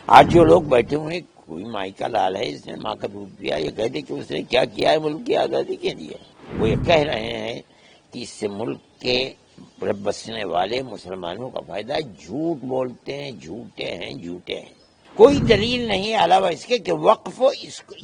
آج جو لوگ بیٹھے ہوئے، کوئی مائی کا لال ہے، اس نے ماں کا دودھ پیا، یہ کہتے کہ اس نے کیا کیا ہے ملک کی آزادی کے لیے. وہ یہ کہہ رہے ہیں کہ اس سے ملک کے بسنے والے مسلمانوں کا فائدہ ہے. جھوٹ بولتے ہیں، جھوٹے ہیں، جھوٹے ہیں. کوئی دلیل نہیں ہے علاوہ اس کے کہ وقف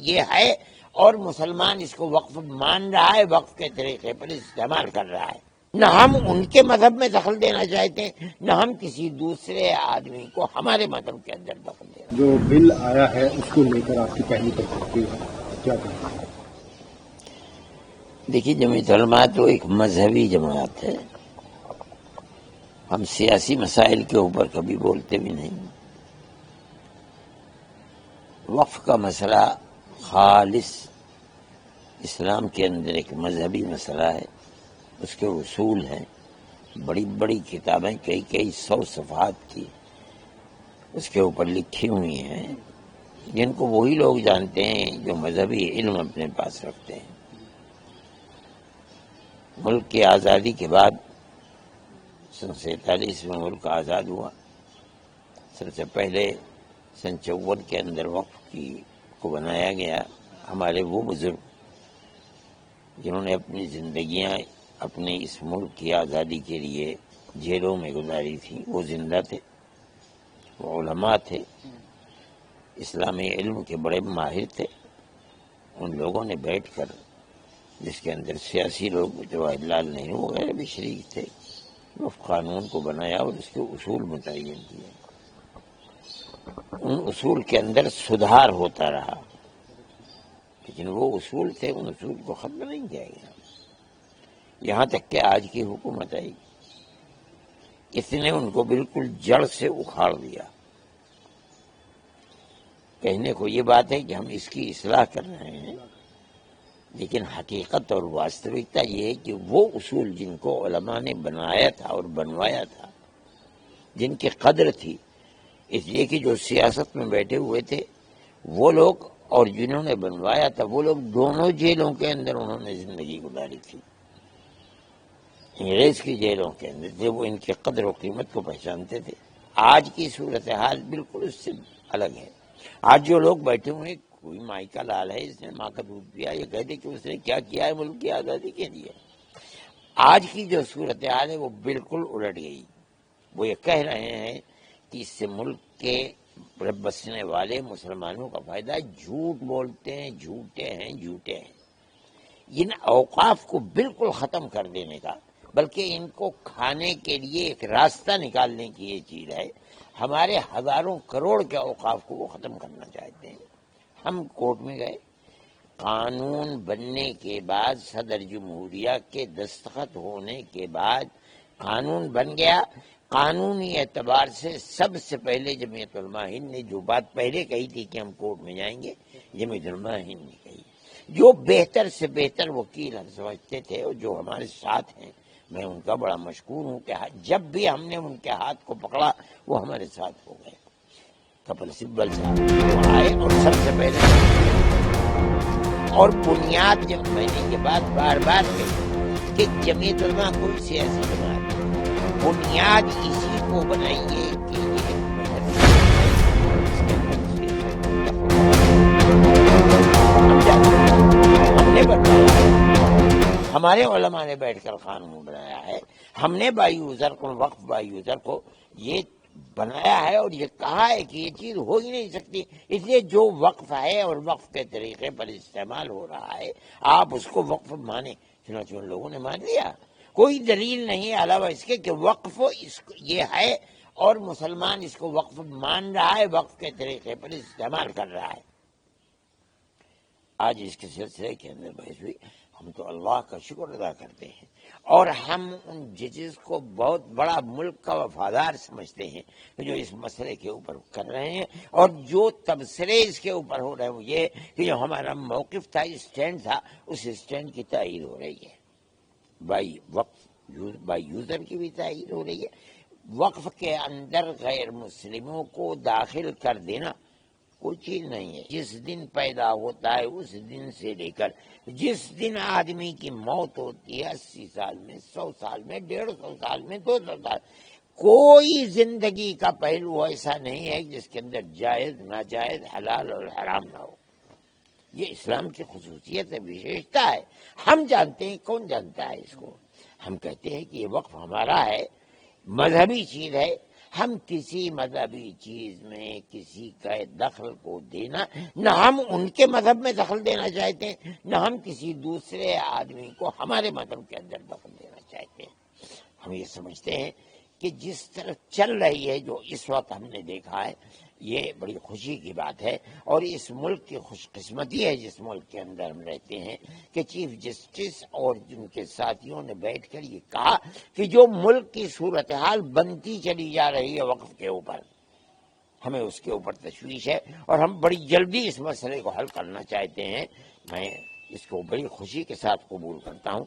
یہ ہے اور مسلمان اس کو وقف مان رہا ہے، وقف کے طریقے پر استعمال کر رہا ہے. نہ ہم ان کے مذہب میں دخل دینا چاہتے ہیں، نہ ہم کسی دوسرے آدمی کو ہمارے مذہب کے اندر دخل دینا. جو بل آیا ہے اس کو لے کر آپ کی پہلی تصدیق کیا کہیں گے؟ دیکھیے، جمعیت علماء تو ایک مذہبی جماعت ہے. ہم سیاسی مسائل کے اوپر کبھی بولتے بھی نہیں. وقف کا مسئلہ خالص اسلام کے اندر ایک مذہبی مسئلہ ہے. اس کے اصول ہیں، بڑی بڑی کتابیں کئی 100 صفحات کی اس کے اوپر لکھی ہوئی ہیں، جن کو وہی لوگ جانتے ہیں جو مذہبی علم اپنے پاس رکھتے ہیں. ملک کی آزادی کے بعد 1947 میں ملک آزاد ہوا. سب سے پہلے 54 کے اندر وقف کو بنایا گیا. ہمارے وہ بزرگ جنہوں نے اپنی زندگیاں اپنے اس ملک کی آزادی کے لیے جیلوں میں گزاری تھی، وہ زندہ تھے، وہ علماء تھے، اسلامی علم کے بڑے ماہر تھے. ان لوگوں نے بیٹھ کر، جس کے اندر سیاسی لوگ جواہر لال نہرو وغیرہ بھی شریک تھے، وقف قانون کو بنایا اور اس کے اصول متعین کیے. ان اصول کے اندر سدھار ہوتا رہا، لیکن وہ اصول تھے، ان اصول کو ختم نہیں کیا گیا. یہاں تک کہ آج کی حکومت آئی، اس نے ان کو بالکل جڑ سے اکھاڑ دیا. کہنے کو یہ بات ہے کہ ہم اس کی اصلاح کر رہے ہیں، لیکن حقیقت اور واستوکتا یہ ہے کہ وہ اصول جن کو علماء نے بنایا تھا اور بنوایا تھا، جن کی قدر تھی، اس لیے کہ جو سیاست میں بیٹھے ہوئے تھے وہ لوگ اور جنہوں نے بنوایا تھا وہ لوگ دونوں جیلوں کے اندر انہوں نے زندگی گزاری تھی. انگریز کی جیلوں کے اندر تھے، وہ ان کی قدر و قیمت کو پہچانتے تھے. آج کی صورتحال بالکل اس سے الگ ہے. آج جو لوگ بیٹھے ہوئے، کوئی مائی کا لال ہے، اس نے ماں کا دودھ پیا، یہ کہتے کہ اس نے کیا کیا ہے ملک کی آزادی کے لیے. آج کی جو صورتحال ہے وہ بالکل الٹ گئی. وہ یہ کہہ رہے ہیں کہ اس سے ملک کے بسنے والے مسلمانوں کا فائدہ ہے. جھوٹ بولتے ہیں، جھوٹے ہیں، جھوٹے ہیں. ان اوقاف کو بالکل ختم کر دینے کا، بلکہ ان کو کھانے کے لیے ایک راستہ نکالنے کی یہ چیز ہے. ہمارے ہزاروں کروڑ کے اوقاف کو وہ ختم کرنا چاہتے ہیں. ہم کورٹ میں گئے، قانون بننے کے بعد، صدر جمہوریہ کے دستخط ہونے کے بعد قانون بن گیا. قانونی اعتبار سے سب سے پہلے جمعیت علماء ہند نے جو بات پہلے کہی تھی کہ ہم کورٹ میں جائیں گے، جمعیت علماء ہند نے کہی. جو بہتر سے بہتر وکیل ہم سمجھتے تھے اور جو ہمارے ساتھ ہیں، میں ان کا بڑا مشکور ہوں کہ جب بھی ہم نے ان کے ہاتھ کو پکڑا وہ ہمارے ساتھ ہو گئے. کپل سبل صاحب وہ آئے اور سب سے پہلے، اور بنیاد جب میں نے یہ بات بار بار کہی کہ جمعیت علماء کوئی سیاسی جماعت ہے، بنیاد اسی کو بنائیے کہ یہ ہم نے بنایا، ہمارے علماء نے بیٹھ کر قانون بنایا ہے. ہم نے بائی یوزر کو، وقف بائی یوزر کو یہ بنایا ہے اور یہ کہا ہے کہ یہ چیز ہو ہی نہیں سکتی. اس لیے جو وقف ہے اور وقف کے طریقے پر استعمال ہو رہا ہے، آپ اس کو وقف مانیں. چنانچہ ان لوگوں نے مان لیا. کوئی دلیل نہیں ہے علاوہ اس کے کہ وقف یہ ہے اور مسلمان اس کو وقف مان رہا ہے، وقف کے طریقے پر استعمال کر رہا ہے. آج اس کے سلسلے کے اندر بحث ہوئی. ہم تو اللہ کا شکر ادا کرتے ہیں اور ہم ان ججز کو بہت بڑا ملک کا وفادار سمجھتے ہیں جو اس مسئلے کے اوپر کر رہے ہیں. اور جو تبصرے اس کے اوپر ہو رہے ہیں وہ یہ کہ جو ہمارا موقف تھا، اسٹینڈ تھا، اس اسٹینڈ کی تائید ہو رہی ہے. بائی وقف بائی یوزر کی بھی تائید ہو رہی ہے. وقف کے اندر غیر مسلموں کو داخل کر دینا کوئی چیز نہیں ہے. جس دن پیدا ہوتا ہے اس دن سے لے کر جس دن آدمی کی موت ہوتی ہے، 80 سال میں، 100 سال میں، 150 سال میں، 200 سال، کوئی زندگی کا پہلو ایسا نہیں ہے جس کے اندر جائز ناجائز حلال اور حرام نہ ہو. یہ اسلام کی خصوصیت ہے، وشیشتا ہے. ہم جانتے ہیں، کون جانتا ہے اس کو؟ ہم کہتے ہیں کہ یہ وقف ہمارا ہے، مذہبی چیز ہے. ہم کسی مذہبی چیز میں کسی کا دخل کو دینا، نہ ہم ان کے مذہب میں دخل دینا چاہتے ہیں، نہ ہم کسی دوسرے آدمی کو ہمارے مذہب کے اندر دخل دینا چاہتے ہیں. ہم یہ سمجھتے ہیں کہ جس طرح چل رہی ہے، جو اس وقت ہم نے دیکھا ہے، یہ بڑی خوشی کی بات ہے. اور اس ملک کی خوش قسمتی ہے جس ملک کے اندر ہم رہتے ہیں کہ چیف جسٹس اور جن کے ساتھیوں نے بیٹھ کر یہ کہا کہ جو ملک کی صورتحال بنتی چلی جا رہی ہے وقف کے اوپر، ہمیں اس کے اوپر تشویش ہے اور ہم بڑی جلدی اس مسئلے کو حل کرنا چاہتے ہیں. میں اس کو بڑی خوشی کے ساتھ قبول کرتا ہوں.